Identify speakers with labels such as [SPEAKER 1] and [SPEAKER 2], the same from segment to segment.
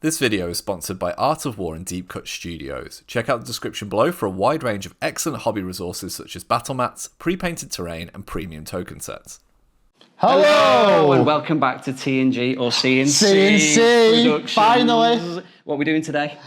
[SPEAKER 1] This video is sponsored by Art of War and Deep Cut Studios. Check out the description below for a wide range of excellent hobby resources such as battle mats, pre-painted terrain, and premium token sets.
[SPEAKER 2] Hello and welcome back to TNG or CNC Productions.
[SPEAKER 3] Finally.
[SPEAKER 2] What are we doing today?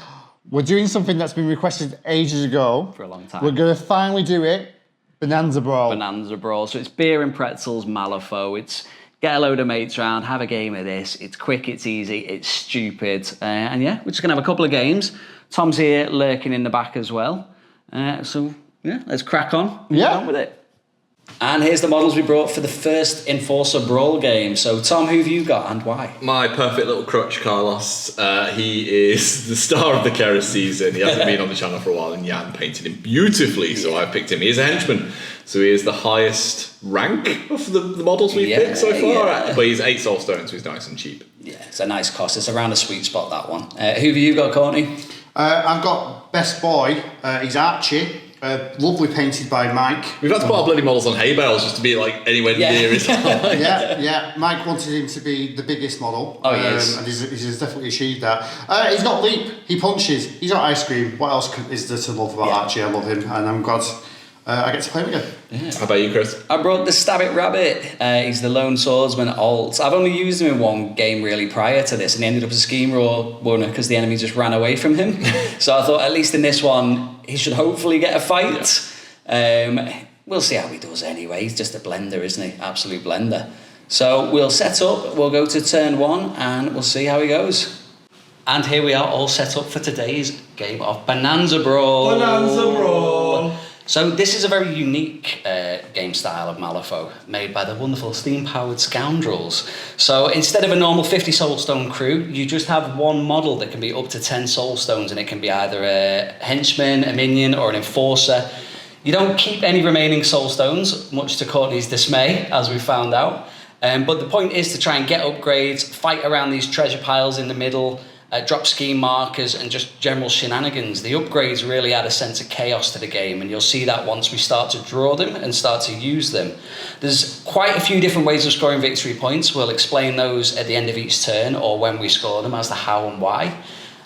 [SPEAKER 3] We're doing something that's been requested ages ago.
[SPEAKER 2] For a long time.
[SPEAKER 3] We're going to finally do it. Bonanza Brawl.
[SPEAKER 2] Bonanza Brawl. So it's beer and pretzels, Malifaux. It's get a load of mates round, have a game of this. It's quick, it's easy, it's stupid. And yeah, we're just going to have a couple of games. Tom's here lurking in the back as well. So yeah, let's crack on. Get on with it. And here's the models we brought for the first Enforcer Brawl game. So Tom, who have you got and why?
[SPEAKER 4] My perfect little crutch, Carlos. He is the star of the Keras season. He hasn't been on the channel for a while, and Jan painted him beautifully, so I picked him. He is a henchman, so he is the highest rank of the models we've picked so far. Yeah. But he's 8 soul stones, so he's nice and cheap. Yeah,
[SPEAKER 2] it's a nice cost. It's around a sweet spot, that one. Who have you got, Courtney?
[SPEAKER 3] I've got Best Boy. He's Archie. Lovely painted by Mike.
[SPEAKER 4] We've had to put our bloody models on hay bales just to be like anywhere near his height.
[SPEAKER 3] Yeah. Mike wanted him to be the biggest model.
[SPEAKER 2] Oh, yes.
[SPEAKER 3] And he's definitely achieved that. He's got leap. He punches. He's got ice cream. What else is there to love about Archie? I love him, and I'm glad I get to play him again.
[SPEAKER 4] Yeah. How about you, Chris?
[SPEAKER 2] I brought the Stab It Rabbit. He's the lone swordsman alt. I've only used him in one game really prior to this, and he ended up as a scheme runner because the enemy just ran away from him. So I thought at least in this one he should hopefully get a fight. We'll see how he does anyway. He's just a blender, isn't he? Absolute blender. So we'll set up, we'll go to turn 1 and we'll see how he goes. And here we are all set up for today's game of Bonanza Brawl.
[SPEAKER 4] Bonanza Brawl.
[SPEAKER 2] So this is a very unique game style of Malifaux, made by the wonderful steam-powered scoundrels. So instead of a normal 50 soulstone crew, you just have one model that can be up to 10 soulstones, and it can be either a henchman, a minion, or an enforcer. You don't keep any remaining soulstones, much to Courtney's dismay, as we found out. But the point is to try and get upgrades, fight around these treasure piles in the middle, drop scheme markers, and just general shenanigans. The upgrades really add a sense of chaos to the game, and you'll see that once we start to draw them and start to use them. There's quite a few different ways of scoring victory points. We'll explain those at the end of each turn or when we score them as to how and why.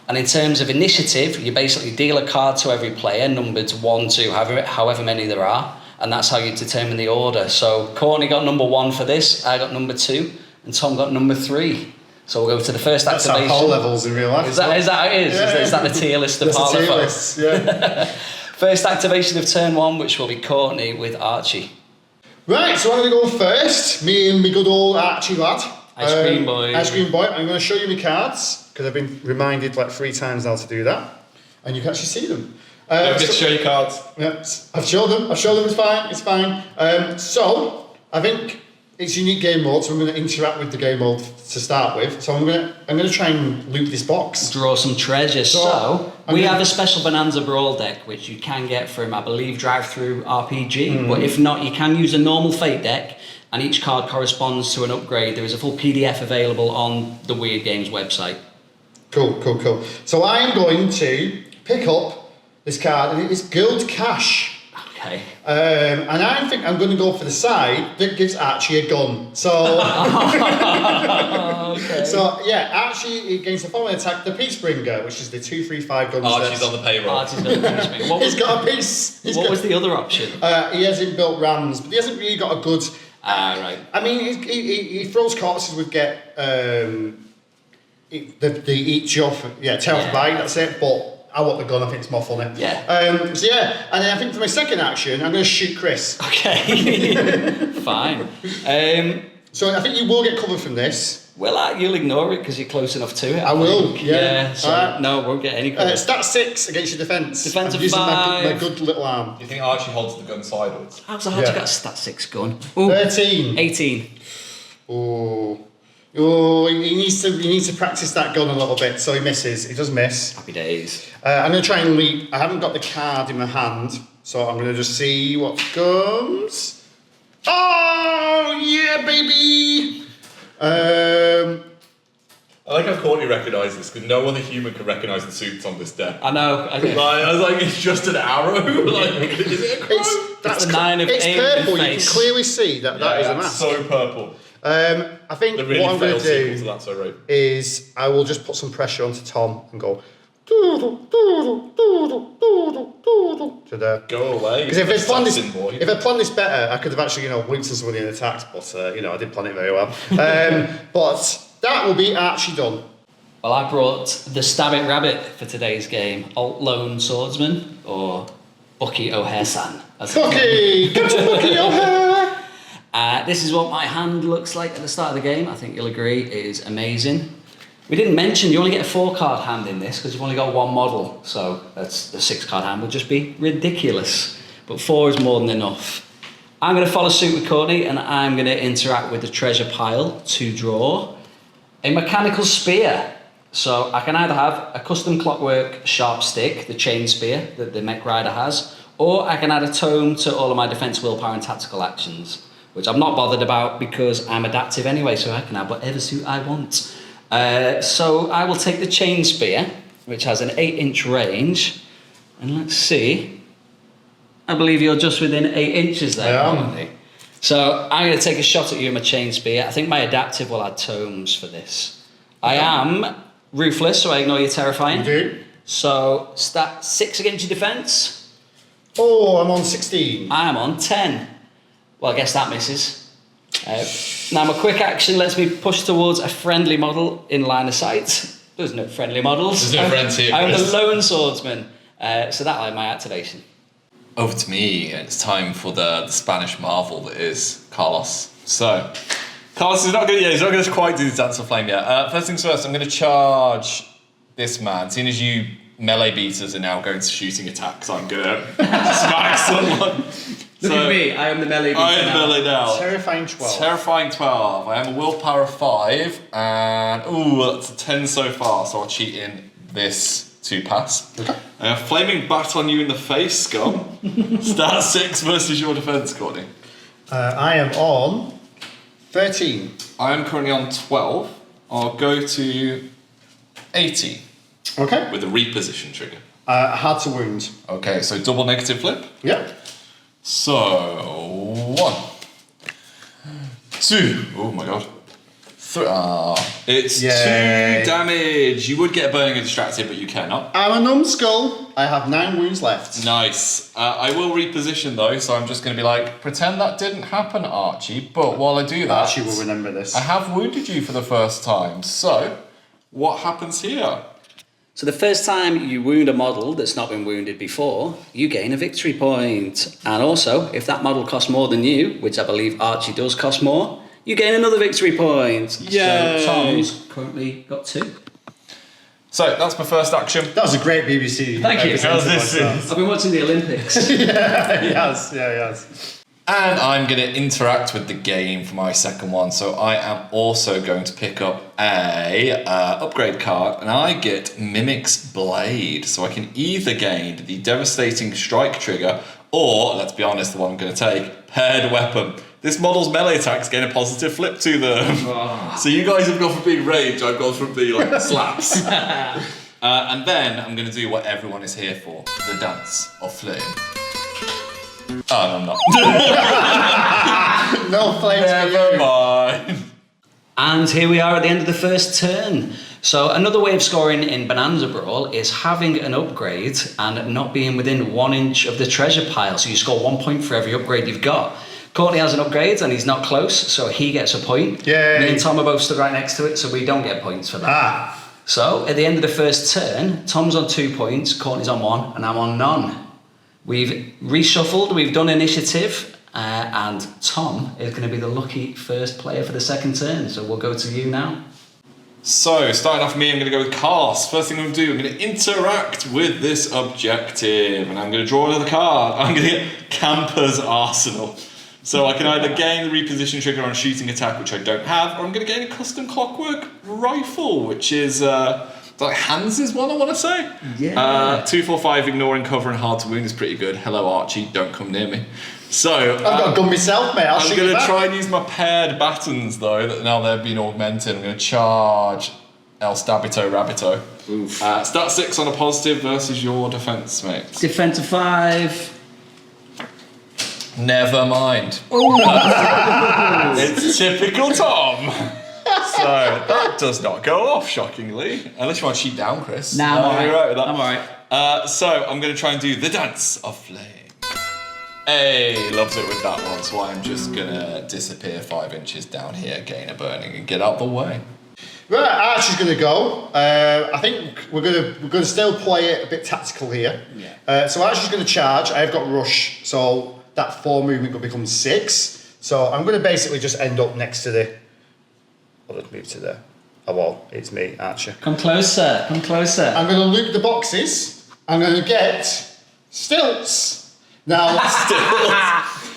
[SPEAKER 2] And in terms of initiative, you basically deal a card to every player, numbered 1, 2, however many there are, and that's how you determine the order. So Courtney got number 1 for this, I got number 2, and Tom got number 3. So we'll go to the first activation.
[SPEAKER 3] That's our power levels in real life.
[SPEAKER 2] Is that how it is?
[SPEAKER 3] Yeah.
[SPEAKER 2] Is that the tier list of power levels?
[SPEAKER 3] Yeah.
[SPEAKER 2] First activation of turn 1, which will be Courtney with Archie.
[SPEAKER 3] Right, so I'm going to go first. Me and my good old Archie lad.
[SPEAKER 2] Ice cream boy.
[SPEAKER 3] Ice cream boy. I'm going to show you my cards, because I've been reminded like 3 times now to do that. And you can actually see them.
[SPEAKER 4] Don't get to show your cards.
[SPEAKER 3] Yeah, I've showed them, it's fine. So, I think it's unique game mode, so I'm going to interact with the game mode to start with. So I'm going to try and loot this box.
[SPEAKER 2] Draw some treasure. So we have a special Bonanza Brawl deck, which you can get from, I believe, Drive-Thru RPG. But if not, you can use a normal Fate deck, and each card corresponds to an upgrade. There is a full PDF available on the Weird Games website.
[SPEAKER 3] Cool. So I am going to pick up this card, and it is Gold Cash.
[SPEAKER 2] Okay.
[SPEAKER 3] And I think I'm going to go for the side that gives Archie a gun. So,
[SPEAKER 2] Okay.
[SPEAKER 3] So yeah, Archie against the following attack, the Peacebringer, which is the 2/3/5 gun.
[SPEAKER 4] Archie's on the payroll.
[SPEAKER 2] Archie's got the Peacebringer.
[SPEAKER 3] He's got a piece.
[SPEAKER 2] What was the other option?
[SPEAKER 3] He hasn't built rams, but he hasn't really got a good.
[SPEAKER 2] Right.
[SPEAKER 3] I mean, he throws corpses with get the eat you off. Yeah, tear off the bite. That's it. But I want the gun, I think it's more funny.
[SPEAKER 2] Yeah.
[SPEAKER 3] And then I think for my second action, I'm going to shoot Chris.
[SPEAKER 2] Okay. Fine.
[SPEAKER 3] So I think you will get cover from this.
[SPEAKER 2] Well, you'll ignore it because you're close enough to it.
[SPEAKER 3] I will, yeah.
[SPEAKER 2] So no, won't get any cover.
[SPEAKER 3] Stat 6 against your defence.
[SPEAKER 2] Defence of
[SPEAKER 3] using
[SPEAKER 2] 5.
[SPEAKER 3] my good little arm.
[SPEAKER 4] Do you think Archie holds the gun sideways?
[SPEAKER 2] How's it hard to get a stat 6 gun? Ooh,
[SPEAKER 3] 13.
[SPEAKER 2] 18.
[SPEAKER 3] Oh, he needs to practice that gun a little bit, so he misses. He does miss.
[SPEAKER 2] Happy days.
[SPEAKER 3] I'm going to try and leap. I haven't got the card in my hand, so I'm going to just see what comes. Oh, yeah, baby!
[SPEAKER 4] I like how Courtney recognised this, because no other human can recognise the suits on this deck.
[SPEAKER 2] I know.
[SPEAKER 4] I was like, it's just an arrow? Like, is it a crow?
[SPEAKER 2] It's the 9 of
[SPEAKER 3] It's
[SPEAKER 2] aim
[SPEAKER 3] purple,
[SPEAKER 2] and
[SPEAKER 3] you can
[SPEAKER 2] face.
[SPEAKER 3] clearly see that is a mask.
[SPEAKER 4] So purple.
[SPEAKER 3] I think
[SPEAKER 4] The really
[SPEAKER 3] what I'm going
[SPEAKER 4] failed
[SPEAKER 3] to
[SPEAKER 4] sequel to
[SPEAKER 3] do
[SPEAKER 4] that, so right.
[SPEAKER 3] is I will just put some pressure onto Tom and go to the.
[SPEAKER 4] Go away.
[SPEAKER 3] Because if I'd planned this,
[SPEAKER 4] Assassin boy.
[SPEAKER 3] if I'd planned this better, I could have actually, looped somebody and attacked. But I didn't plan it very well. But that will be Archie done.
[SPEAKER 2] Well, I brought the Stabbit Rabbit for today's game. Alt Lone Swordsman, or Bucky O'Hare-san.
[SPEAKER 3] Bucky, get to Bucky O'Hare.
[SPEAKER 2] This is what my hand looks like at the start of the game. I think you'll agree it is amazing. We didn't mention you only get a 4-card hand in this because you've only got one model. So that's the 6-card hand would just be ridiculous. But 4 is more than enough. I'm going to follow suit with Courtney and I'm going to interact with the treasure pile to draw a mechanical spear. So I can either have a custom clockwork sharp stick, the chain spear that the mech rider has, or I can add a tome to all of my defense, willpower and tactical actions, which I'm not bothered about because I'm adaptive anyway, so I can have whatever suit I want. So I will take the chain spear, which has an 8-inch range, and let's see. I believe you're just within 8 inches there, Courtney. So I'm going to take a shot at you with my chain spear. I think my adaptive will add tomes for this. I am ruthless, so I ignore your terrifying.
[SPEAKER 3] You do.
[SPEAKER 2] So stat 6 against your defense.
[SPEAKER 3] Oh, I'm on 16.
[SPEAKER 2] I am on 10. Well, I guess that misses. Now my quick action lets me push towards a friendly model in line of sight. There's no friendly models.
[SPEAKER 4] There's no friends here,
[SPEAKER 2] I'm the
[SPEAKER 4] Chris.
[SPEAKER 2] lone swordsman. So that'll have my activation.
[SPEAKER 1] Over to me, and it's time for the Spanish marvel that is Carlos. So, Carlos is not going to, he's not going to quite do the Dance of Flame yet. First things first, I'm going to charge this man. Seeing as you melee beaters are now going to shooting attacks, I'm going to smack someone.
[SPEAKER 2] Look at me, I am the melee beater
[SPEAKER 1] I am melee now.
[SPEAKER 3] Terrifying 12.
[SPEAKER 1] Terrifying 12. I am a willpower of 5, and that's a 10 so far, so I'll cheat in this to pass.
[SPEAKER 3] Okay.
[SPEAKER 1] Flaming bat on you in the face, scum. Stat 6 versus your defense, Courtney.
[SPEAKER 3] I am on 13.
[SPEAKER 1] I am currently on 12. I'll go to 18
[SPEAKER 3] Okay.
[SPEAKER 1] with a reposition trigger.
[SPEAKER 3] Hard to wound.
[SPEAKER 1] Okay, so double negative flip.
[SPEAKER 3] Yep.
[SPEAKER 1] So 1, 2. Oh my god. It's
[SPEAKER 3] Yay.
[SPEAKER 1] 2 damage. You would get a burning and distracted, but you cannot.
[SPEAKER 3] I'm a numbskull. I have 9 wounds left.
[SPEAKER 1] Nice. I will reposition though, so I'm just going to be like, pretend that didn't happen, Archie. But while I do that,
[SPEAKER 3] Archie will remember this.
[SPEAKER 1] I have wounded you for the first time. So, what happens here?
[SPEAKER 2] So the first time you wound a model that's not been wounded before, you gain a victory point. And also, if that model costs more than you, which I believe Archie does cost more, you gain another victory point.
[SPEAKER 1] Yay.
[SPEAKER 2] So Tom's currently got 2.
[SPEAKER 1] So, that's my first action.
[SPEAKER 3] That was a great BBC.
[SPEAKER 2] Thank you.
[SPEAKER 3] episode.
[SPEAKER 2] I've been watching the Olympics.
[SPEAKER 3] Yeah, he has.
[SPEAKER 1] And I'm going to interact with the game for my second one. So I am also going to pick up a upgrade card, and I get Mimic's Blade. So I can either gain the Devastating Strike trigger, or, let's be honest, the one I'm going to take, Paired Weapon. This model's melee attacks gain a positive flip to them.
[SPEAKER 2] Oh.
[SPEAKER 1] So you guys have gone from being rage, I've gone from being like slaps. And then I'm going to do what everyone is here for, the Dance of Flame. Oh, no, I'm not.
[SPEAKER 3] No flames for
[SPEAKER 1] Never
[SPEAKER 3] you.
[SPEAKER 1] mind.
[SPEAKER 2] And here we are at the end of the first turn. So another way of scoring in Bonanza Brawl is having an upgrade and not being within 1 inch of the treasure pile. So you score 1 point for every upgrade you've got. Courtney has an upgrade and he's not close, so he gets a point.
[SPEAKER 3] Yay.
[SPEAKER 2] Me and Tom are both stood right next to it, so we don't get points for that. So at the end of the first turn, Tom's on 2 points, Courtney's on 1, and I'm on none. We've reshuffled, we've done initiative, and Tom is going to be the lucky first player for the second turn, so we'll go to you now.
[SPEAKER 1] So, starting off me, I'm going to go with Cast. First thing I'm going to do, I'm going to interact with this objective, and I'm going to draw another card. I'm going to get Camper's Arsenal. So I can either gain the reposition trigger on a shooting attack, which I don't have, or I'm going to gain a custom clockwork rifle, which is like Hans's one, I want to say.
[SPEAKER 2] Yeah.
[SPEAKER 1] 2, 4, 5, ignoring cover and hard to wound is pretty good. Hello, Archie, don't come near me. So
[SPEAKER 3] I've got a gun myself, mate. I'll
[SPEAKER 1] I'm
[SPEAKER 3] shoot
[SPEAKER 1] going
[SPEAKER 3] you
[SPEAKER 1] to
[SPEAKER 3] back.
[SPEAKER 1] try and use my paired battens though, that now they've been augmented. I'm going to charge El Stabito Rabbito. Stat 6 on a positive versus your defense, mate.
[SPEAKER 2] Defense of 5.
[SPEAKER 1] Never mind. It's typical Tom. So that does not go off, shockingly. Unless you want to cheat down, Chris.
[SPEAKER 2] Nah, I'm alright.
[SPEAKER 1] You're right with that.
[SPEAKER 2] I'm alright.
[SPEAKER 1] So I'm going to try and do the dance of flame. Hey, loves it with that one, so I'm just going to disappear 5 inches down here, gain a burning, and get out the way.
[SPEAKER 3] Right, Archie's going to go. I think we're going to still play it a bit tactical here.
[SPEAKER 2] Yeah.
[SPEAKER 3] So Archie's going to charge. I've got rush, so that 4 movement will become 6. So I'm going to basically just end up next to the... I'll just move to there. Oh well, it's me, Archer.
[SPEAKER 2] Come closer. Come closer.
[SPEAKER 3] I'm going to loop the boxes. I'm going to get stilts. Now,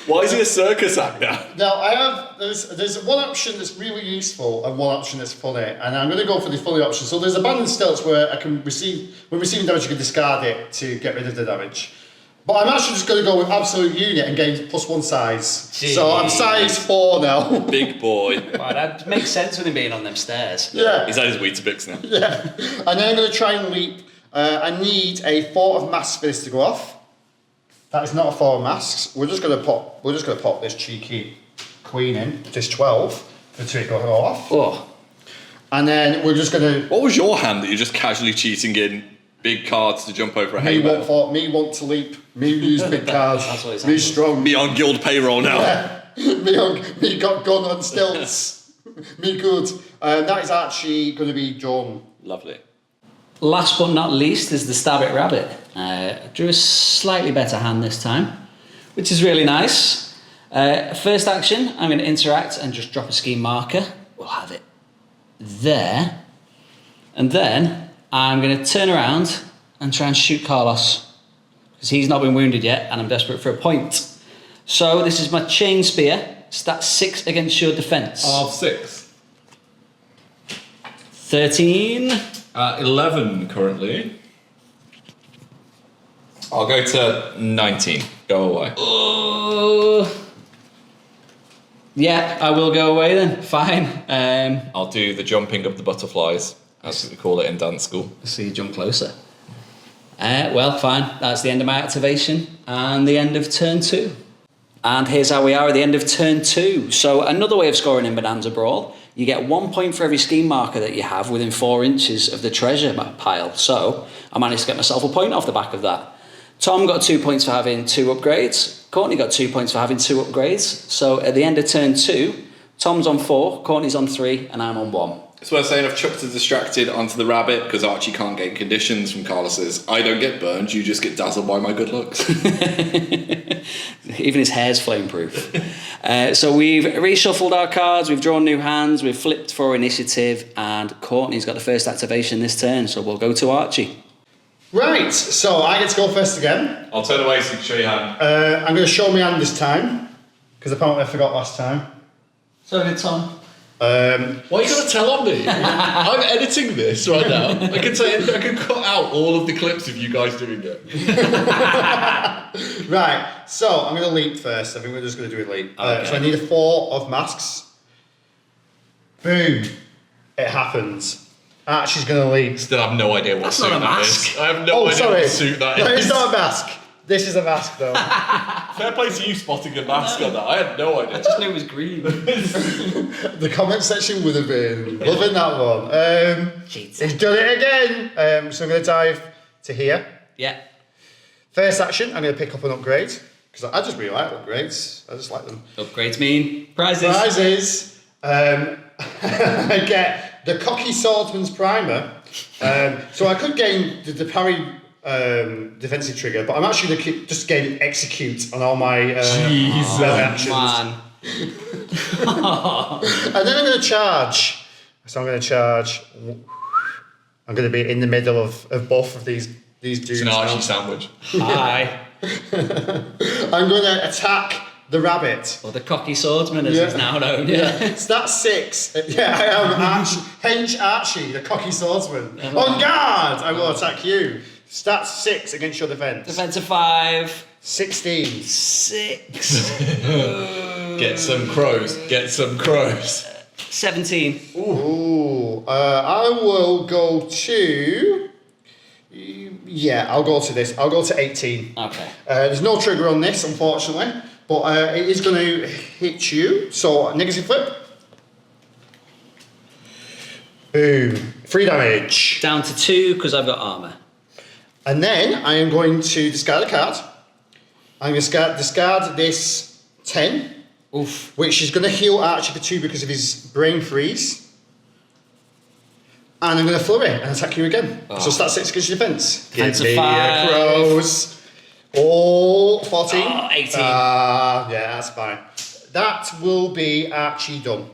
[SPEAKER 4] Why is he a circus actor?
[SPEAKER 3] now I have there's one option that's really useful and one option that's funny, and I'm going to go for the funny option. So there's abandoned stilts where I can when receiving damage, you can discard it to get rid of the damage. But I'm actually just going to go with absolute unit and gain +1 size.
[SPEAKER 2] Jeez.
[SPEAKER 3] So I'm size 4 now.
[SPEAKER 4] Big boy.
[SPEAKER 2] Wow, that makes sense with him being on them stairs.
[SPEAKER 3] Yeah.
[SPEAKER 4] He's had his Weetabix now.
[SPEAKER 3] Yeah. And then I'm going to try and leap. I need a 4 of masks for this to go off. That is not a 4 of masks. We're just going to pop this cheeky queen in, this 12, for it to go off.
[SPEAKER 2] Oh.
[SPEAKER 3] And then we're just going to...
[SPEAKER 4] What was your hand that you're just casually cheating in big cards to jump over a hay bale?
[SPEAKER 3] Me want to leap. Me use big cards.
[SPEAKER 2] That's what he's
[SPEAKER 3] Me
[SPEAKER 2] handling.
[SPEAKER 3] strong.
[SPEAKER 4] Me on guild payroll now.
[SPEAKER 3] Me got gun on stilts. Me good. That is actually going to be John.
[SPEAKER 4] Lovely.
[SPEAKER 2] Last but not least is the Stab It Rabbit. I drew a slightly better hand this time, which is really nice. First action, I'm going to interact and just drop a scheme marker. We'll have it there. And then I'm going to turn around and try and shoot Carlos, because he's not been wounded yet and I'm desperate for a point. So this is my chain spear. Stat 6 against your defense.
[SPEAKER 1] Of 6.
[SPEAKER 2] 13.
[SPEAKER 1] 11 currently. I'll go to 19. Go away.
[SPEAKER 2] Yeah, I will go away then. Fine.
[SPEAKER 1] I'll do the jumping of the butterflies, as we call it in dance school.
[SPEAKER 2] So you jump closer. Well, fine. That's the end of my activation and the end of turn 2. And here's how we are at the end of turn 2. So another way of scoring in Bonanza Brawl, you get 1 point for every scheme marker that you have within 4 inches of the treasure pile. So I managed to get myself a point off the back of that. Tom got 2 points for having 2 upgrades. Courtney got 2 points for having 2 upgrades. So at the end of turn 2, Tom's on 4, Courtney's on 3, and I'm on 1.
[SPEAKER 1] It's worth saying I've chucked a distracted onto the rabbit because Archie can't gain conditions from Carlos's. I don't get burned, you just get dazzled by my good looks.
[SPEAKER 2] Even his hair's flameproof. So we've reshuffled our cards, we've drawn new hands, we've flipped for initiative, and Courtney's got the first activation this turn, so we'll go to Archie.
[SPEAKER 3] Right, so I get to go first again.
[SPEAKER 1] I'll turn away so you can show your hand.
[SPEAKER 3] I'm going to show my hand this time, because apparently I forgot last time.
[SPEAKER 2] So did Tom.
[SPEAKER 4] Why are you going to tell on me? I'm editing this right now. I can cut out all of the clips of you guys doing it.
[SPEAKER 3] Right, so I'm going to leap first. I think we're just going to do it leap.
[SPEAKER 2] Okay.
[SPEAKER 3] So I need a 4 of masks. Boom. It happens. Archie's going to leap.
[SPEAKER 4] Still have no idea what
[SPEAKER 2] That's
[SPEAKER 4] suit
[SPEAKER 2] not a
[SPEAKER 4] that
[SPEAKER 2] mask.
[SPEAKER 4] is. I have no idea what suit that
[SPEAKER 3] No,
[SPEAKER 4] is.
[SPEAKER 3] it's not a mask. This is a mask, though.
[SPEAKER 4] Fair play to you spotting a mask on that. I had no idea.
[SPEAKER 2] I just knew it was green.
[SPEAKER 3] The comment section would have been loving that one.
[SPEAKER 2] Cheats.
[SPEAKER 3] He's done it again. So I'm going to dive to here.
[SPEAKER 2] Yeah.
[SPEAKER 3] First action, I'm going to pick up an upgrade. Because I just really like upgrades. I just like them.
[SPEAKER 2] Upgrades mean prizes.
[SPEAKER 3] Prizes. I get the Cocky Swordsman's Primer. So I could gain the parry defensive trigger, but I'm actually going to just gain Execute on all my actions.
[SPEAKER 2] Man.
[SPEAKER 3] And then I'm going to charge. So I'm going to charge. I'm going to be in the middle of both of these dudes.
[SPEAKER 1] It's an Archie sandwich.
[SPEAKER 2] Hi.
[SPEAKER 3] I'm going to attack the rabbit.
[SPEAKER 2] Or the cocky swordsman, as he's now known. Yeah.
[SPEAKER 3] Stat 6. Yeah, I am Hench Archie, the cocky swordsman. On guard! I will attack you. Stat 6 against your defense.
[SPEAKER 2] Defense of 5.
[SPEAKER 3] 16.
[SPEAKER 2] 6.
[SPEAKER 1] Get some crows. Get some crows.
[SPEAKER 2] 17.
[SPEAKER 3] Ooh. I will go to... Yeah, I'll go to this. I'll go to 18.
[SPEAKER 2] Okay.
[SPEAKER 3] There's no trigger on this, unfortunately. but it is going to hit you. So negative flip. Boom. 3 damage.
[SPEAKER 2] Down to 2 because I've got armour.
[SPEAKER 3] And then I am going to discard a card. I'm going to discard this 10.
[SPEAKER 2] Oof.
[SPEAKER 3] Which is going to heal Archie for 2 because of his brain freeze. And I'm going to flurry and attack you again.
[SPEAKER 2] Oh.
[SPEAKER 3] So stat 6 against your defense.
[SPEAKER 2] Give
[SPEAKER 3] Give me
[SPEAKER 2] me a 5.
[SPEAKER 3] crows. All 14.
[SPEAKER 2] Oh, 18.
[SPEAKER 3] Yeah, that's fine. That will be Archie done.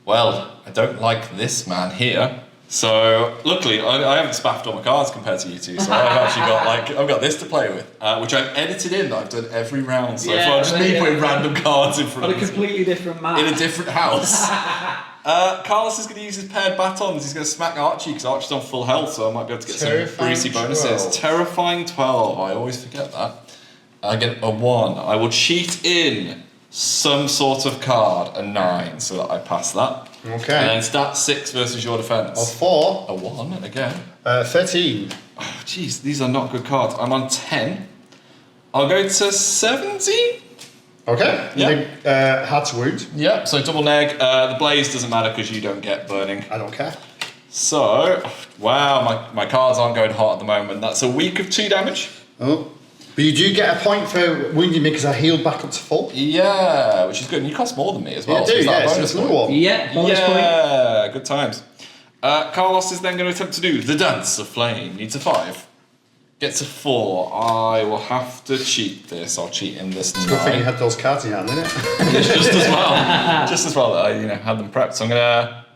[SPEAKER 1] Well, I don't like this man here. So luckily, I haven't spaffed all my cards compared to you two. So I've actually got I've got this to play with, which I've edited in. That I've done every round so far. Just me putting random cards in front
[SPEAKER 2] On
[SPEAKER 1] of
[SPEAKER 2] a
[SPEAKER 1] me.
[SPEAKER 2] completely different map.
[SPEAKER 1] In a different house. Carlos is going to use his paired batons. He's going to smack Archie because Archie's on full health, so I might be able to get
[SPEAKER 3] Terrifying
[SPEAKER 1] some breezy bonuses.
[SPEAKER 3] 12.
[SPEAKER 1] Terrifying 12. I always forget that. I get a 1. I will cheat in some sort of card, a 9, so that I pass that.
[SPEAKER 3] Okay.
[SPEAKER 1] And then stat 6 versus your defense.
[SPEAKER 3] A 4.
[SPEAKER 1] A 1 again.
[SPEAKER 3] 13.
[SPEAKER 1] Oh, jeez, these are not good cards. I'm on 10. I'll go to 17.
[SPEAKER 3] Okay.
[SPEAKER 1] Yeah.
[SPEAKER 3] Hard to wound.
[SPEAKER 1] Yeah, so double neg. The blaze doesn't matter because you don't get burning.
[SPEAKER 3] I don't care.
[SPEAKER 1] So, wow, my cards aren't going hot at the moment. That's a week of 2 damage.
[SPEAKER 3] Oh. But you do get a point for wounding me because I healed back up to full.
[SPEAKER 1] Yeah, which is good. And you cost more than me as well.
[SPEAKER 3] You do,
[SPEAKER 1] is that a
[SPEAKER 3] yeah. So
[SPEAKER 1] bonus
[SPEAKER 3] it's another
[SPEAKER 1] point?
[SPEAKER 3] one.
[SPEAKER 2] Yeah, bonus point.
[SPEAKER 1] Yeah, good times. Carlos is then going to attempt to do the dance of flame. Needs a 5. Gets a 4. I will have to cheat this. I'll cheat in this.
[SPEAKER 3] It's a good thing you had those cards in hand, isn't it?
[SPEAKER 1] It's just as well. Just as well that I had them prepped. So I'm going to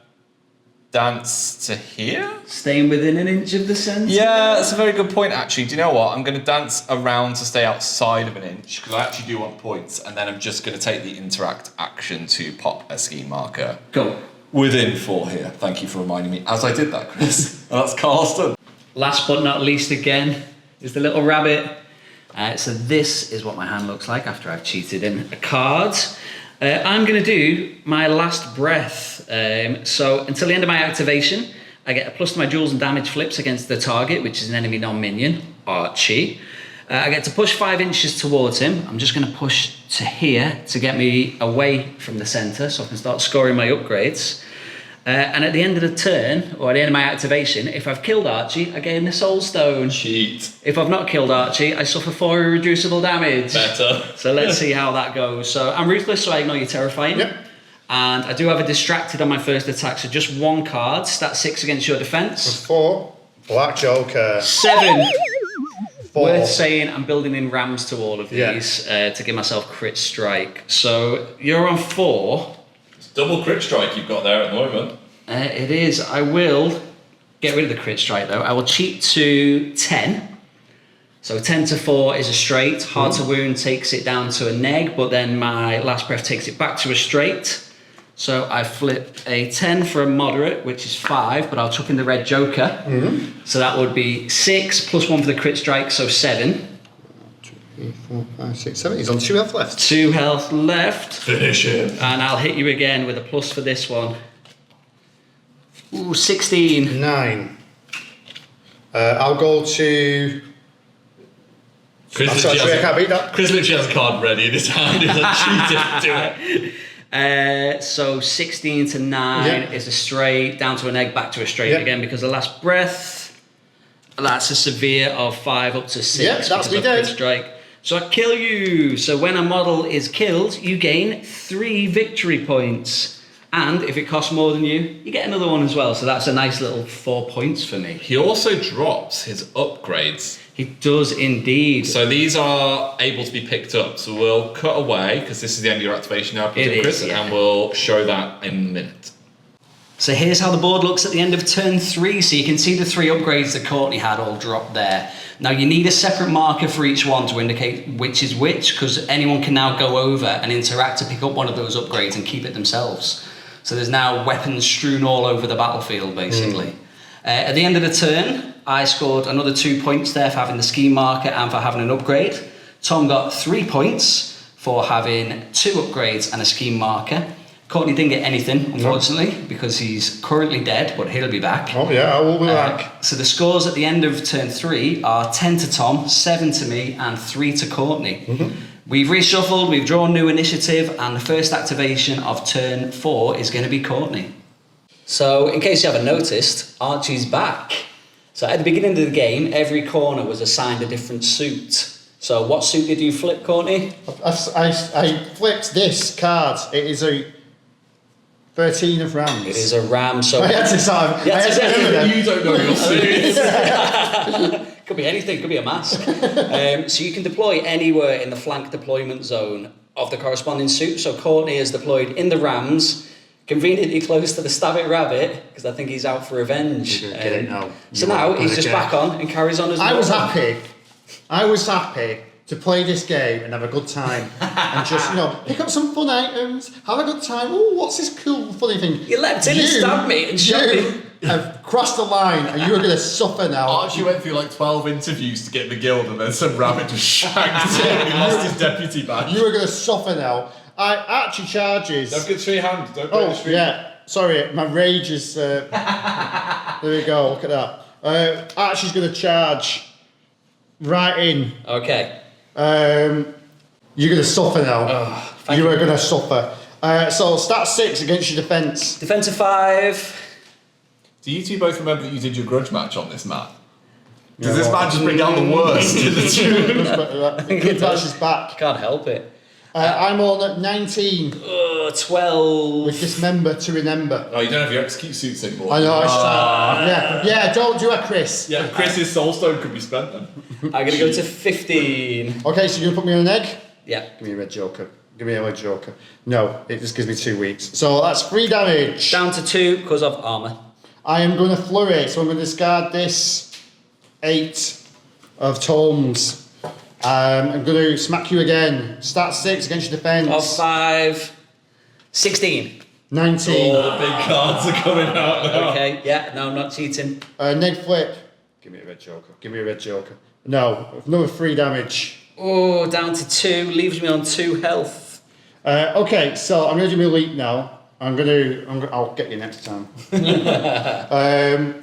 [SPEAKER 1] dance to here.
[SPEAKER 2] Staying within an inch of the centre.
[SPEAKER 1] Yeah, that's a very good point, actually. Do you know what? I'm going to dance around to stay outside of an inch because I actually do want points, and then I'm just going to take the interact action to pop a scheme marker
[SPEAKER 2] Go.
[SPEAKER 1] within 4 here. Thank you for reminding me as I did that, Chris. And that's Carlston.
[SPEAKER 2] Last but not least again is the little rabbit. So this is what my hand looks like after I've cheated in a card. I'm going to do my last breath. So until the end of my activation, I get a plus to my duels and damage flips against the target, which is an enemy non-minion, Archie. I get to push 5 inches towards him. I'm just going to push to here to get me away from the centre so I can start scoring my upgrades. And at the end of the turn, or at the end of my activation, if I've killed Archie, I gain the Soul Stone.
[SPEAKER 1] Cheat.
[SPEAKER 2] If I've not killed Archie, I suffer 4 irreducible damage.
[SPEAKER 1] Better.
[SPEAKER 2] So let's see how that goes. So I'm ruthless, so I ignore your terrifying.
[SPEAKER 3] Yep.
[SPEAKER 2] And I do have a distracted on my first attack, so just 1 card. Stat 6 against your defense.
[SPEAKER 3] 4. Black Joker.
[SPEAKER 2] 7.
[SPEAKER 3] 4.
[SPEAKER 2] Worth saying, I'm building in rams to all of these to give myself crit strike. So you're on 4.
[SPEAKER 1] Double crit strike you've got there at the moment.
[SPEAKER 2] It is. I will get rid of the crit strike though. I will cheat to 10. So 10 to 4 is a straight. Hard to wound takes it down to a neg, but then my last breath takes it back to a straight. So I flip a 10 for a moderate, which is 5, but I'll chuck in the red joker. So that would be 6 plus 1 for the crit strike, so 7.
[SPEAKER 3] 3, 4, 5, 6, 7. He's on 2 health left.
[SPEAKER 2] 2 health left.
[SPEAKER 1] Finish him.
[SPEAKER 2] And I'll hit you again with a plus for this one. Ooh, 16.
[SPEAKER 3] 9. I'll go to...
[SPEAKER 1] Chris
[SPEAKER 3] I'm sorry, I can't beat that.
[SPEAKER 1] Chris literally has a card ready in his hand. He's like, cheated, do it.
[SPEAKER 2] So 16 to 9 is a straight, down to an egg, back to a straight again because the last breath. That's a severe of 5 up to 6.
[SPEAKER 3] Yeah, that's
[SPEAKER 2] because
[SPEAKER 3] me
[SPEAKER 2] of crit
[SPEAKER 3] dead.
[SPEAKER 2] strike. So I kill you. So when a model is killed, you gain 3 victory points. And if it costs more than you get another one as well. So that's a nice little 4 points for me.
[SPEAKER 1] He also drops his upgrades.
[SPEAKER 2] He does indeed.
[SPEAKER 1] So these are able to be picked up. So we'll cut away, because this is the end of your activation now,
[SPEAKER 2] It
[SPEAKER 1] Chris,
[SPEAKER 2] is, yeah.
[SPEAKER 1] and we'll show that in a minute.
[SPEAKER 2] So here's how the board looks at the end of turn 3. So you can see the 3 upgrades that Courtney had all dropped there. Now you need a separate marker for each one to indicate which is which, because anyone can now go over and interact to pick up one of those upgrades and keep it themselves. So there's now weapons strewn all over the battlefield, basically. At the end of the turn, I scored another 2 points there for having the scheme marker and for having an upgrade. Tom got 3 points for having 2 upgrades and a scheme marker. Courtney didn't get anything, unfortunately, because he's currently dead, but he'll be back.
[SPEAKER 3] Oh yeah, I will be back.
[SPEAKER 2] So the scores at the end of turn 3 are 10 to Tom, 7 to me, and 3 to Courtney. We've reshuffled, we've drawn new initiative, and the first activation of turn 4 is going to be Courtney. So, in case you haven't noticed, Archie's back. So, at the beginning of the game, every corner was assigned a different suit. So, what suit did you flip, Courtney?
[SPEAKER 3] I flipped this card. It is a 13 of rams.
[SPEAKER 2] It is a ram, so...
[SPEAKER 3] I had to sort of...
[SPEAKER 4] You don't know your suits.
[SPEAKER 2] Could be anything, could be a mask. So you can deploy anywhere in the flank deployment zone of the corresponding suit. So Courtney is deployed in the rams, conveniently close to the Stab It Rabbit, because I think he's out for revenge.
[SPEAKER 3] Get it now.
[SPEAKER 2] So now he's just back on and carries on as
[SPEAKER 3] I was
[SPEAKER 2] normal.
[SPEAKER 3] happy to play this game and have a good time and just, pick up some fun items, have a good time. Oh, what's this cool, funny thing?
[SPEAKER 2] You leapt in and stabbed me and shot me.
[SPEAKER 3] You have crossed the line and you are going to suffer now.
[SPEAKER 4] Archie went through like 12 interviews to get the guild, and then some rabbit just shanked him. He lost his deputy badge.
[SPEAKER 3] You are going to suffer now. Archie charges.
[SPEAKER 4] Don't get three hands. Don't break the stream.
[SPEAKER 3] Yeah. Sorry, my rage is... there we go, look at that. Archie's going to charge right in.
[SPEAKER 2] Okay.
[SPEAKER 3] You're going to suffer now.
[SPEAKER 2] Thank
[SPEAKER 3] you
[SPEAKER 2] you.
[SPEAKER 3] are going to suffer. So stat 6 against your defence.
[SPEAKER 2] Defensive 5.
[SPEAKER 4] Do you two both remember that you did your grudge match on this map? Does
[SPEAKER 3] Yeah,
[SPEAKER 4] this
[SPEAKER 3] well-
[SPEAKER 4] man just bring out the worst in the two?
[SPEAKER 3] Good match is back.
[SPEAKER 2] Can't help it.
[SPEAKER 3] I'm on at 19
[SPEAKER 2] 12.
[SPEAKER 3] with Dismember to Remember.
[SPEAKER 4] Oh, you don't have your execute suits anymore.
[SPEAKER 3] I know, yeah, don't do a Chris.
[SPEAKER 4] Yeah, Chris's soulstone could be spent then.
[SPEAKER 2] I'm going to go to 15.
[SPEAKER 3] Okay, so you're going to put me on an egg?
[SPEAKER 2] Yeah.
[SPEAKER 3] Give me a red joker. Give me a red joker. No, it just gives me 2 weeks. So that's 3 damage.
[SPEAKER 2] Down to 2 because of armour.
[SPEAKER 3] I am going to flurry, so I'm going to discard this 8 of tomes. I'm going to smack you again. Stat 6 against your defence.
[SPEAKER 2] Of 5. 16.
[SPEAKER 3] 19.
[SPEAKER 4] All the big cards are coming out now.
[SPEAKER 2] Okay, yeah, no, I'm not cheating.
[SPEAKER 3] Neg flip. Give me a red joker. Give me a red joker. No, another 3 damage.
[SPEAKER 2] Oh, down to 2, leaves me on 2 health.
[SPEAKER 3] Okay, so I'm going to do my leap now. I'll get you next time.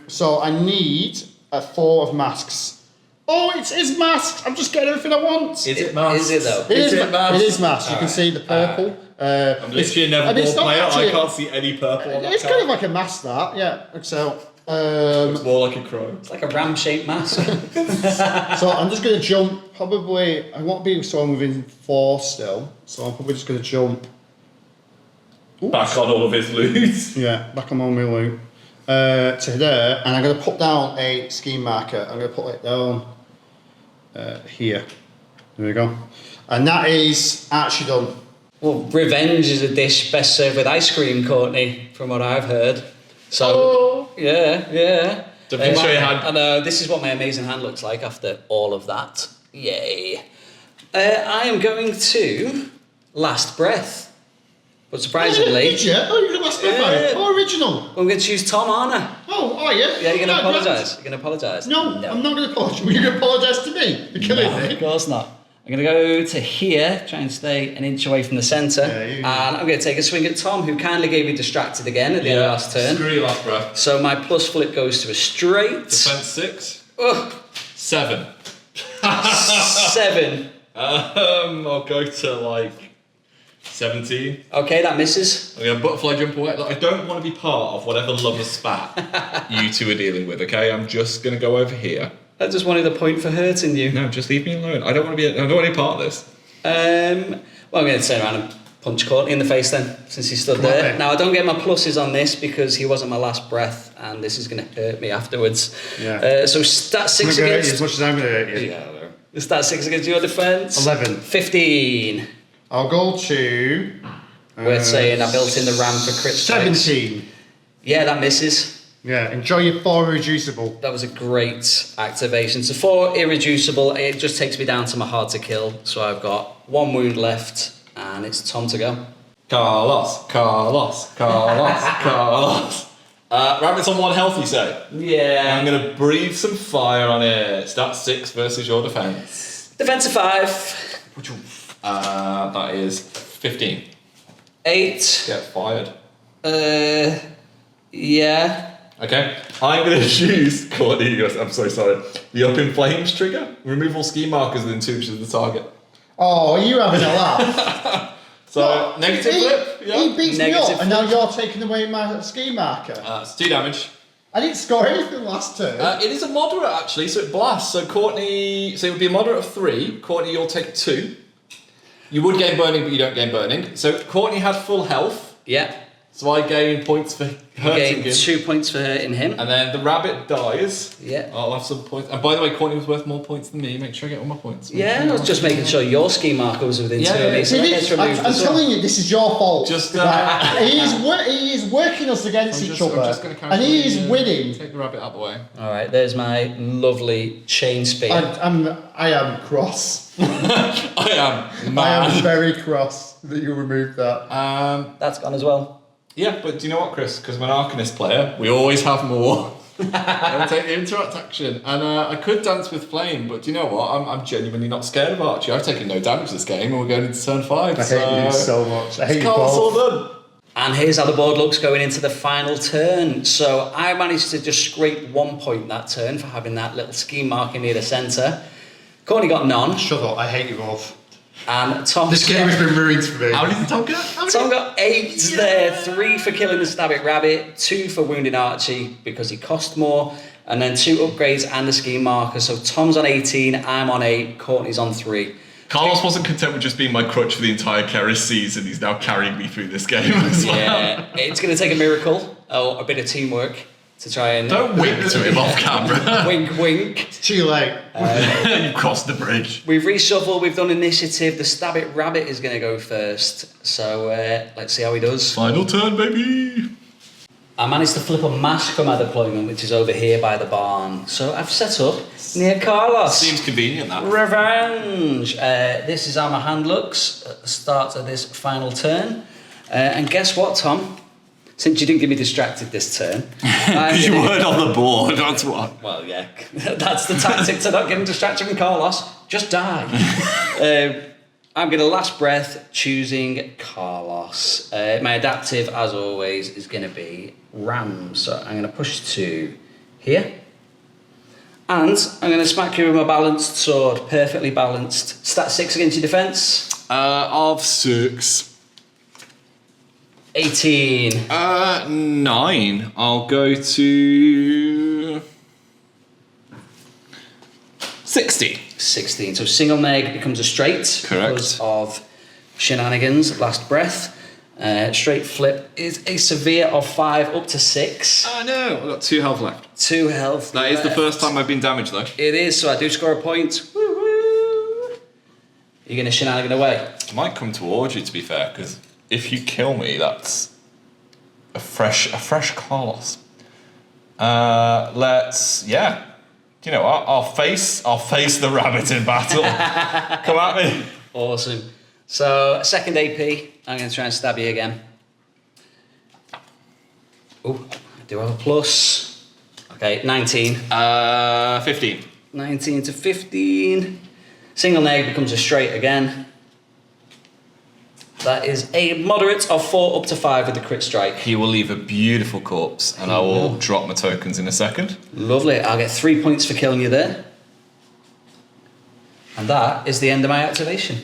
[SPEAKER 3] So I need a 4 of masks. Oh, it is masks. I'm just getting everything I want.
[SPEAKER 4] Is it masks?
[SPEAKER 2] Is it though?
[SPEAKER 3] It is
[SPEAKER 4] masks?
[SPEAKER 3] It is masks. You can see the purple.
[SPEAKER 4] I'm literally a never
[SPEAKER 3] and it's
[SPEAKER 4] ball
[SPEAKER 3] not
[SPEAKER 4] player.
[SPEAKER 3] actually-
[SPEAKER 4] I can't see any purple on that
[SPEAKER 3] It's
[SPEAKER 4] card.
[SPEAKER 3] kind of like a mask, that. Yeah. So.
[SPEAKER 4] It's more like a crow.
[SPEAKER 2] It's like a ram-shaped mask.
[SPEAKER 3] So I'm just going to jump. Probably I won't be so I'm within 4 still. So I'm probably just going to jump.
[SPEAKER 4] Back on all of his loot.
[SPEAKER 3] Yeah, back on my loot. To there, and I'm going to put down a scheme marker. I'm going to put it down here. There we go. And that is actually done.
[SPEAKER 2] Well, revenge is a dish best served with ice cream, Courtney, from what I've heard. So, yeah.
[SPEAKER 4] Don't show your hand.
[SPEAKER 2] And this is what my amazing hand looks like after all of that. Yay. I am going to Last Breath. But surprisingly,
[SPEAKER 3] Did you? Oh, you're the last
[SPEAKER 2] Yeah.
[SPEAKER 3] Oh, original.
[SPEAKER 2] I'm going to choose Tom Arner.
[SPEAKER 3] Oh, are you?
[SPEAKER 2] Yeah, you're going to
[SPEAKER 3] Right,
[SPEAKER 2] apologise. You're going to apologise.
[SPEAKER 3] No, I'm not going to apologise. You're going to apologise to me for killing
[SPEAKER 2] No,
[SPEAKER 3] me.
[SPEAKER 2] of course not. I'm going to go to here, try and stay an inch away from the centre.
[SPEAKER 3] Yeah,
[SPEAKER 2] and I'm going to take a swing at Tom, who kindly gave me distracted again at the end of last turn.
[SPEAKER 4] Screw your last breath.
[SPEAKER 2] So my plus flip goes to a straight.
[SPEAKER 4] Defense 6.
[SPEAKER 2] Ugh,
[SPEAKER 4] 7.
[SPEAKER 2] 7.
[SPEAKER 4] I'll go to like 17.
[SPEAKER 2] Okay, that misses.
[SPEAKER 4] I'm going to butterfly jump away. Like, I don't want to be part of whatever lover spat you two are dealing with, okay? I'm just going to go over here.
[SPEAKER 2] I just wanted a point for hurting you.
[SPEAKER 4] No, just leave me alone. I don't want to be any part of this.
[SPEAKER 2] Well, I'm going to turn around and punch Courtney in the face then, since he stood there.
[SPEAKER 3] then.
[SPEAKER 2] Now, I don't get my pluses on this because he wasn't my last breath, and this is going to hurt me afterwards.
[SPEAKER 3] Yeah.
[SPEAKER 2] So stat
[SPEAKER 3] I'm
[SPEAKER 2] 6
[SPEAKER 3] going to hurt you as
[SPEAKER 2] against...
[SPEAKER 3] much as I'm going to hurt you.
[SPEAKER 4] Yeah, I know.
[SPEAKER 2] Stat 6 against your defence.
[SPEAKER 3] 11.
[SPEAKER 2] 15.
[SPEAKER 3] I'll go to...
[SPEAKER 2] Worth saying I built in the RAM for crit strikes.
[SPEAKER 3] 17.
[SPEAKER 2] Yeah, that misses.
[SPEAKER 3] Yeah, enjoy your 4 irreducible.
[SPEAKER 2] That was a great activation. So 4 irreducible, it just takes me down to my hard to kill. So I've got 1 wound left, and it's Tom to go.
[SPEAKER 4] Carlos. Rabbit's on 1 health, you say?
[SPEAKER 2] Yeah.
[SPEAKER 4] I'm going to breathe some fire on it. Stat 6 versus your defense.
[SPEAKER 2] Defensive 5.
[SPEAKER 1] That is 15.
[SPEAKER 2] 8.
[SPEAKER 4] Get fired.
[SPEAKER 2] Yeah.
[SPEAKER 4] Okay. I'm going to choose, Courtney, I'm so sorry, the Up in Flames trigger. Remove all ski markers within 2 inches of the target.
[SPEAKER 3] Oh, are you having a laugh?
[SPEAKER 1] So, negative flip. Yeah.
[SPEAKER 3] He beats me
[SPEAKER 2] Negative
[SPEAKER 3] up, and now you're taking away my ski marker.
[SPEAKER 1] It's 2 damage.
[SPEAKER 3] I didn't score anything last turn.
[SPEAKER 1] It is a moderate actually, so it blasts. So Courtney, so it would be a moderate of 3. Courtney, you'll take 2. You would gain burning, but you don't gain burning. So Courtney had full health.
[SPEAKER 2] Yeah.
[SPEAKER 1] So I gain points for hurting
[SPEAKER 2] Gain
[SPEAKER 1] him.
[SPEAKER 2] 2 points for hurting him.
[SPEAKER 1] And then the rabbit dies.
[SPEAKER 2] Yeah.
[SPEAKER 1] I'll have some points. And by the way, Courtney was worth more points than me. Make sure I get all my points.
[SPEAKER 2] Yeah, I was just making sure your ski marker was within 2 of me. So that gets removed
[SPEAKER 3] I'm
[SPEAKER 2] as well.
[SPEAKER 3] telling you, this is your fault.
[SPEAKER 1] Just,
[SPEAKER 3] Right? he is working us against each other, and he is winning.
[SPEAKER 1] Take the rabbit out of the way.
[SPEAKER 2] All right, there's my lovely chain spear.
[SPEAKER 3] I am cross.
[SPEAKER 1] I am
[SPEAKER 3] I
[SPEAKER 1] mad.
[SPEAKER 3] am very cross that you removed that.
[SPEAKER 2] That's gone as well.
[SPEAKER 1] Yeah, but do you know what, Chris? Because I'm an Arcanist player, we always have more. I'll take the interact action. And I could dance with flame, but do you know what? I'm genuinely not scared of Archie. I've taken no damage this game, and we're going into turn 5.
[SPEAKER 3] I hate you so much. I hate you
[SPEAKER 1] Carl's all
[SPEAKER 3] both.
[SPEAKER 1] done.
[SPEAKER 2] And here's how the board looks going into the final turn. So I managed to just scrape 1 point that turn for having that little ski marker near the centre. Courtney got none.
[SPEAKER 3] Shut up, I hate you both.
[SPEAKER 2] And Tom.
[SPEAKER 3] This game has been ruined for me.
[SPEAKER 1] How did Tom get?
[SPEAKER 2] Tom got 8 there, 3 for killing the Stabbit Rabbit, 2 for wounding Archie because he cost more, and then 2 upgrades and a ski marker. So Tom's on 18, I'm on 8, Courtney's on 3.
[SPEAKER 4] Carlos wasn't content with just being my crutch for the entire Keris season. He's now carrying me through this game as well.
[SPEAKER 2] Yeah, it's going to take a miracle or a bit of teamwork to try and...
[SPEAKER 4] Don't wink to him off camera.
[SPEAKER 2] Wink, wink.
[SPEAKER 3] It's too late.
[SPEAKER 4] You crossed the bridge.
[SPEAKER 2] We've reshuffled, we've done initiative. The Stabbit Rabbit is going to go first. So let's see how he does.
[SPEAKER 4] Final turn, baby.
[SPEAKER 2] I managed to flip a mask for my deployment, which is over here by the barn. So I've set up near Carlos.
[SPEAKER 1] Seems convenient, that.
[SPEAKER 2] Revenge! This is how my hand looks at the start of this final turn. And guess what, Tom? Since you didn't get me distracted this turn.
[SPEAKER 1] Because you weren't on the board, that's why.
[SPEAKER 2] Well, yeah, that's the tactic to not getting distracted from Carlos. Just die. I'm going to last breath choosing Carlos. My adaptive, as always, is going to be Ram. So I'm going to push to here. And I'm going to smack you with my balanced sword. Perfectly balanced. Stat 6 against your defense.
[SPEAKER 1] Of 6.
[SPEAKER 2] 18.
[SPEAKER 1] 9. I'll go to 60.
[SPEAKER 2] 16. So single neg becomes a straight.
[SPEAKER 1] Correct.
[SPEAKER 2] Because of shenanigans, last breath. Straight flip is a severe of 5 up to 6.
[SPEAKER 1] No, I've got 2 health left.
[SPEAKER 2] 2 health.
[SPEAKER 1] That is the
[SPEAKER 2] left.
[SPEAKER 1] first time I've been damaged, though.
[SPEAKER 2] It is, so I do score a point. Woo-woo. You're going to shenanigan away.
[SPEAKER 1] I might come towards you, to be fair, because if you kill me, that's a fresh Carlos. Let's, yeah. Do you know what? I'll face the rabbit in battle. Come at me.
[SPEAKER 2] Awesome. So, second AP, I'm going to try and stab you again. Oh, I do have a plus. Okay, 19.
[SPEAKER 1] 15.
[SPEAKER 2] 19 to 15. Single neg becomes a straight again. That is a moderate of 4 up to 5 with the crit strike.
[SPEAKER 1] He will leave a beautiful corpse, and I will drop my tokens in a second.
[SPEAKER 2] Lovely. I'll get 3 points for killing you there. And that is the end of my activation.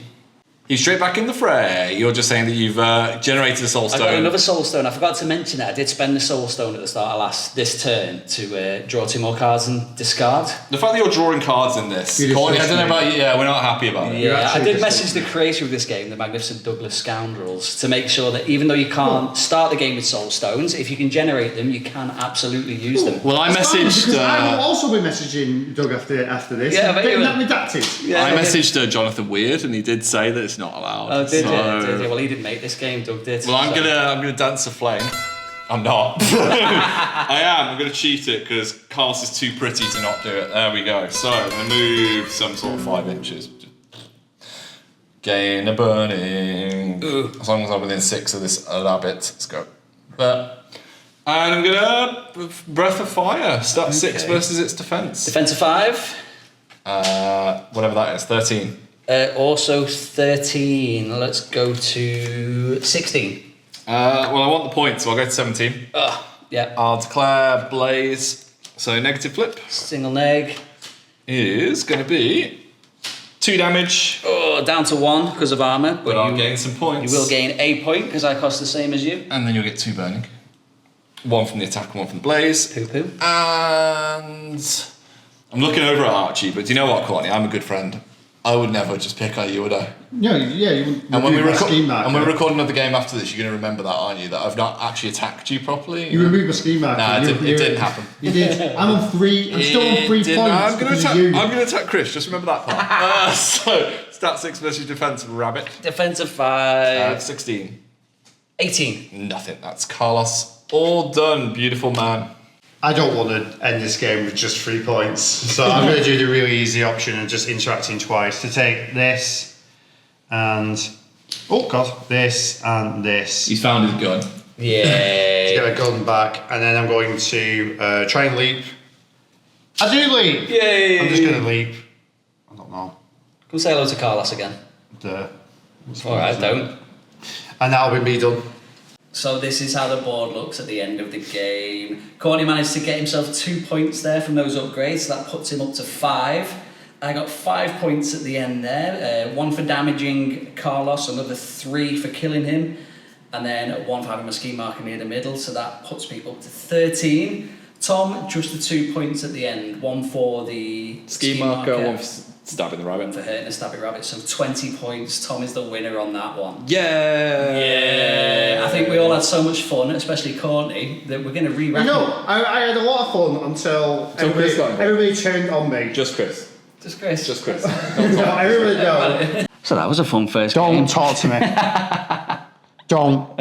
[SPEAKER 1] He's straight back in the fray. You're just saying that you've generated a soul
[SPEAKER 2] I've
[SPEAKER 1] stone.
[SPEAKER 2] got another soul stone. I forgot to mention it. I did spend the soul stone at the start of this turn to draw 2 more cards and discard.
[SPEAKER 1] The fact that you're drawing cards in this,
[SPEAKER 3] You just
[SPEAKER 1] Courtney, I
[SPEAKER 3] missed
[SPEAKER 1] don't know
[SPEAKER 3] me.
[SPEAKER 1] about you. Yeah, we're not happy about it.
[SPEAKER 2] Yeah, I
[SPEAKER 3] actually
[SPEAKER 2] did
[SPEAKER 3] just-
[SPEAKER 2] message the creator of this game, the Magnificent Douglas Scoundrels, to make sure that even though you can't start the game with soul stones, if you can generate them, you can absolutely use them.
[SPEAKER 1] Well, I
[SPEAKER 3] That's fine,
[SPEAKER 1] messaged.
[SPEAKER 3] because I will also be messaging Doug after this.
[SPEAKER 2] Yeah, I bet you
[SPEAKER 3] Getting
[SPEAKER 2] will.
[SPEAKER 3] that redacted.
[SPEAKER 2] Yeah,
[SPEAKER 1] I messaged Jonathan Weird, and he did say that it's not allowed.
[SPEAKER 2] Oh, did
[SPEAKER 1] so-
[SPEAKER 2] you? Did you? Well, he didn't make this game, Doug did.
[SPEAKER 1] Well, I'm
[SPEAKER 2] so-
[SPEAKER 1] gonna dance a flame. I'm not. I am. I'm gonna cheat it because Carlos is too pretty to not do it. There we go. So I'm gonna move some sort of 5 inches. Gain a burning.
[SPEAKER 2] Ooh.
[SPEAKER 1] As long as I'm within 6 of this rabbit. Let's go. And I'm gonna breath of fire. Stat 6
[SPEAKER 2] Okay.
[SPEAKER 1] versus its defense.
[SPEAKER 2] Defense of 5.
[SPEAKER 1] Whatever that is. 13.
[SPEAKER 2] Also 13. Let's go to 16.
[SPEAKER 1] Well, I want the point, so I'll go to 17.
[SPEAKER 2] Yeah.
[SPEAKER 1] I'll declare blaze. So negative flip
[SPEAKER 2] Single neg.
[SPEAKER 1] is going to be 2 damage.
[SPEAKER 2] Oh, down to 1 because of armour.
[SPEAKER 1] But I'll gain some points.
[SPEAKER 2] You will gain a point because I cost the same as you.
[SPEAKER 1] And then you'll get 2 burning. 1 from the attack and 1 from the blaze.
[SPEAKER 2] Poo-poo.
[SPEAKER 1] And I'm looking over at Archie, but do you know what, Courtney? I'm a good friend. I would never just pick at you, would I?
[SPEAKER 3] Yeah, you wouldn't.
[SPEAKER 1] And when we record another game after this, you're going to remember that, aren't you? That I've not actually attacked you properly.
[SPEAKER 3] You removed my scheme marker.
[SPEAKER 1] Nah, it didn't happen.
[SPEAKER 3] You did. I'm on 3. I'm still on 3 points.
[SPEAKER 1] I'm going
[SPEAKER 3] because
[SPEAKER 1] to attack Chris. Just remember that part. So stat 6 versus defensive rabbit.
[SPEAKER 2] Defensive 5.
[SPEAKER 1] 16.
[SPEAKER 2] 18.
[SPEAKER 1] Nothing. That's Carlos. All done. Beautiful man.
[SPEAKER 3] I don't want to end this game with just 3 points, so I'm going to do the really easy option and just interacting twice to take this and this and this.
[SPEAKER 1] He's found his gun.
[SPEAKER 2] Yeah.
[SPEAKER 3] To get a gun back, and then I'm going to try and leap. I do leap.
[SPEAKER 2] Yay!
[SPEAKER 3] I'm just going to leap. I don't know.
[SPEAKER 2] Come say hello to Carlos again.
[SPEAKER 3] Alright,
[SPEAKER 2] don't.
[SPEAKER 3] And that'll be me done.
[SPEAKER 2] So this is how the board looks at the end of the game. Courtney managed to get himself 2 points there from those upgrades, so that puts him up to 5. I got 5 points at the end there. 1 for damaging Carlos, another 3 for killing him, and then 1 for having my ski marker near the middle, so that puts me up to 13. Tom, just the 2 points at the end. 1 for the
[SPEAKER 1] Ski marker, 1 for stabbing the rabbit.
[SPEAKER 2] 1 for hurting a stabby rabbit, so 20 points. Tom is the winner on that one.
[SPEAKER 1] Yeah!
[SPEAKER 2] I think we all had so much fun, especially Courtney, that we're going to re-rack.
[SPEAKER 3] I had a lot of fun until everybody turned on me.
[SPEAKER 1] Just Chris.
[SPEAKER 2] Just Chris.
[SPEAKER 1] Just Chris.
[SPEAKER 3] No, everybody know.
[SPEAKER 2] So that was a fun first game.
[SPEAKER 3] Don't talk to me. Don't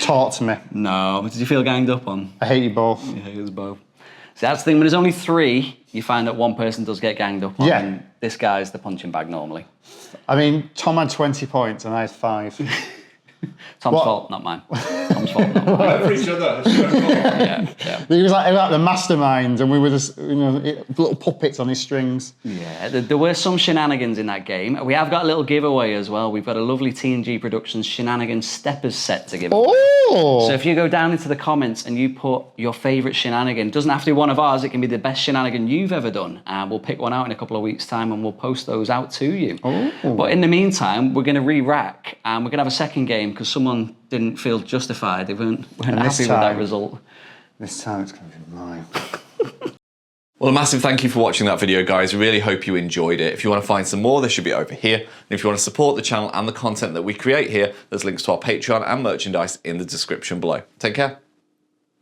[SPEAKER 3] talk to me.
[SPEAKER 2] No, did you feel ganged up on?
[SPEAKER 3] I hate you both.
[SPEAKER 2] Yeah, it was both. See, that's the thing, when there's only 3, you find that one person does get ganged up on.
[SPEAKER 3] Yeah.
[SPEAKER 2] And this guy's the punching bag normally.
[SPEAKER 3] I mean, Tom had 20 points and I had 5.
[SPEAKER 2] Tom's fault, not mine. Tom's fault, not mine.
[SPEAKER 1] For each other.
[SPEAKER 2] Yeah.
[SPEAKER 3] He was like the mastermind, and we were just, little puppets on his strings.
[SPEAKER 2] Yeah, there were some shenanigans in that game. We have got a little giveaway as well. We've got a lovely TNG Productions Shenanigans Steppers set to give away.
[SPEAKER 3] Oh!
[SPEAKER 2] So if you go down into the comments and you put your favourite shenanigan, it doesn't have to be one of ours, it can be the best shenanigan you've ever done. And we'll pick one out in a couple of weeks' time and we'll post those out to you.
[SPEAKER 3] Oh.
[SPEAKER 2] But in the meantime, we're going to re-rack and we're going to have a second game because someone didn't feel justified. They weren't happy with that result.
[SPEAKER 3] This time it's going to be mine.
[SPEAKER 1] Well, a massive thank you for watching that video, guys. Really hope you enjoyed it. If you want to find some more, they should be over here. And if you want to support the channel and the content that we create here, there's links to our Patreon and merchandise in the description below. Take care.